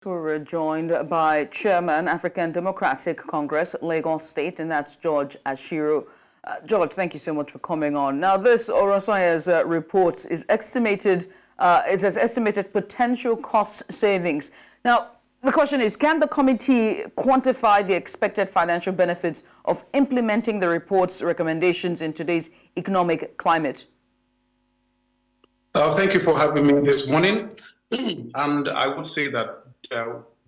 We're joined by Chairman, African Democratic Congress, Lagos State, and that's George Ashiru. George, thank you so much for coming on. Now, this Oronsaye's report is estimated, it has estimated potential cost savings. Now, the question is, can the committee quantify the expected financial benefits of implementing the report's recommendations in today's economic climate? Thank you for having me this morning. And I would say that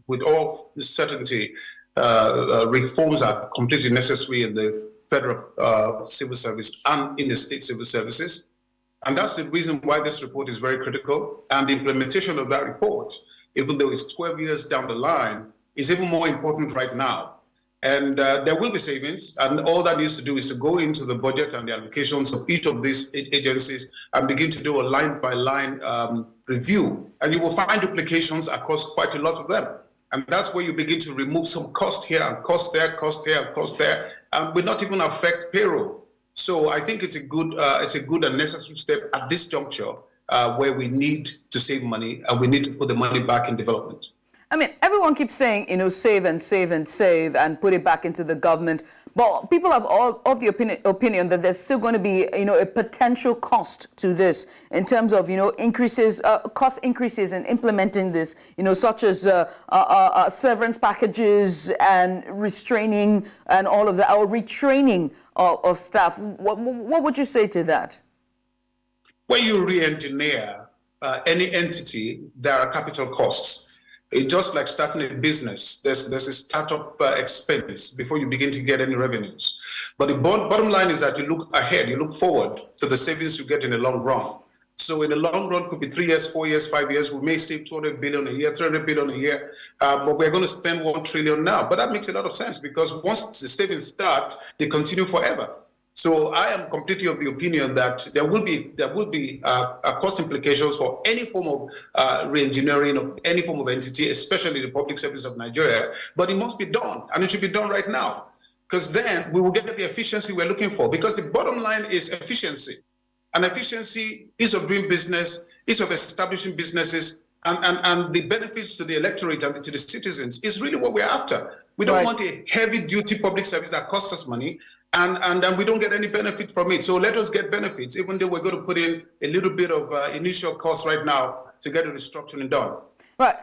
with all certainty, reforms are completely necessary in the federal civil service and in the state civil services. And that's the reason why this report is very critical. And the implementation of that report, even though it's 12 years down the line, is even more important right now. And there will be savings, and all that needs to do is to go into the budget and the allocations of each of these agencies and begin to do a line-by-line review. And you will find duplications across quite a lot of them. And that's where you begin to remove some cost here and cost there, cost there, and cost there, and will not even affect payroll. So I think it's a good and necessary step at this juncture where we need to save money, and we need to put the money back in development. I mean, everyone keeps saying, save and save and save and put it back into the government. But people have all of the opinion that there's still going to be, a potential cost to this in terms of, cost increases in implementing this, such as severance packages and restraining and all of that, or retraining of staff. What would you say to that? When you re-engineer any entity, there are capital costs. It's just like starting a business. There's a startup expense before you begin to get any revenues. But the bottom line is that you look ahead, you look forward to the savings you get in the long run. So in the long run, could be 3 years, 4 years, 5 years, we may save 200 billion a year, 300 billion a year, but we're going to spend 1 trillion now. But that makes a lot of sense because once the savings start, they continue forever. So I am completely of the opinion that there will be cost implications for any form of re-engineering of any form of entity, especially the public service of Nigeria. But it must be done, and it should be done right now, because then we will get the efficiency we're looking for. Because the bottom line is efficiency, and efficiency is of doing business, is of establishing businesses, and the benefits to the electorate and to the citizens is really what we're after. We don't want a heavy-duty public service that costs us money, and we don't get any benefit from it. So let us get benefits, even though we're going to put in a little bit of initial cost right now to get the restructuring done. Right.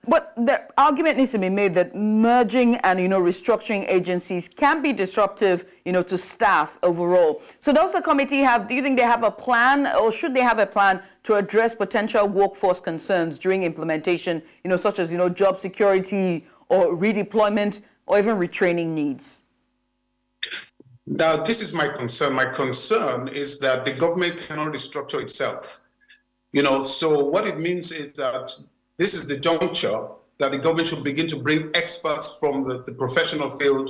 But the argument needs to be made that merging and, restructuring agencies can be disruptive, to staff overall. So does the committee do you think they have a plan, or should they have a plan to address potential workforce concerns during implementation, such as, job security or redeployment or even retraining needs? Now, this is my concern. My concern is that the government cannot restructure itself. So what it means is that this is the juncture that the government should begin to bring experts from the professional field,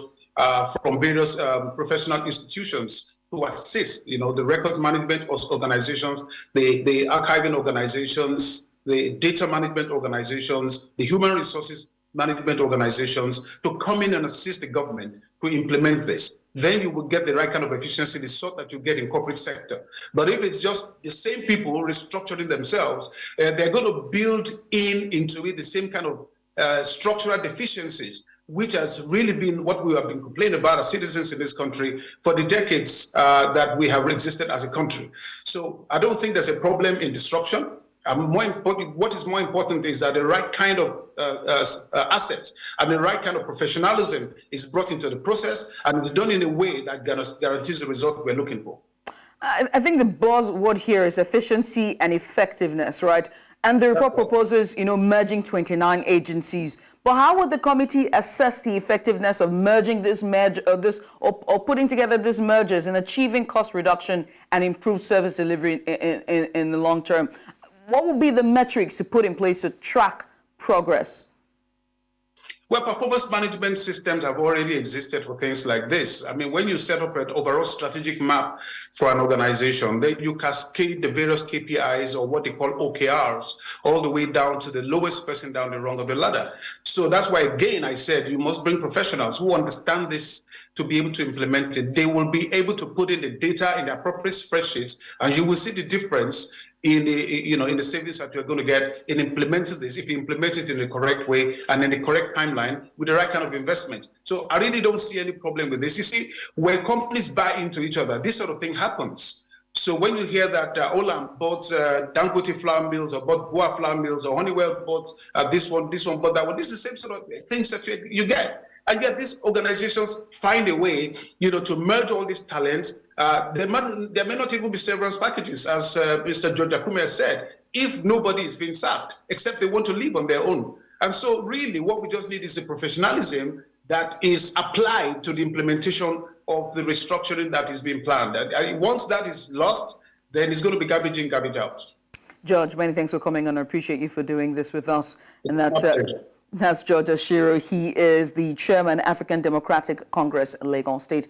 from various professional institutions to assist, the records management organizations, the archiving organizations, the data management organizations, the human resources management organizations to come in and assist the government to implement this. Then you will get the right kind of efficiency, the sort that you get in corporate sector. But if it's just the same people restructuring themselves, they're going to build into it the same kind of structural deficiencies, which has really been what we have been complaining about as citizens in this country for the decades that we have existed as a country. So I don't think there's a problem in disruption. More important, what is more important is that the right kind of assets and the right kind of professionalism is brought into the process and is done in a way that guarantees the result we're looking for. I think the buzzword here is efficiency and effectiveness, right? And the report proposes, merging 29 agencies. But how would the committee assess the effectiveness of merging or putting together these mergers in achieving cost reduction and improved service delivery in the long term? What would be the metrics to put in place to track progress? Well, performance management systems have already existed for things like this. I mean, when you set up an overall strategic map for an organization, then you cascade the various KPIs or what they call OKRs all the way down to the lowest person down the rung of the ladder. So that's why, again, I said you must bring professionals who understand this to be able to implement it. They will be able to put in the data in the appropriate spreadsheets, and you will see the difference in the, in the savings that you're going to get in implementing this, if you implement it in the correct way and in the correct timeline with the right kind of investment. So I really don't see any problem with this. You see, when companies buy into each other, this sort of thing happens. So when you hear that Olam bought Dangote flour mills, or bought Bua flour mills, or Honeywell bought this one bought that one, this is the same sort of things that you get. And yet these organizations find a way, to merge all these talents. There may not even be severance packages, as Mr. George Ashiru has said, if nobody is being sacked, except they want to live on their own. And so really what we just need is the professionalism that is applied to the implementation of the restructuring that is being planned. And once that is lost, then it's going to be garbage in, garbage out. George, many thanks for coming on. I appreciate you for doing this with us. And that's George Ashiru. He is the chairman, African Democratic Congress, Lagos State.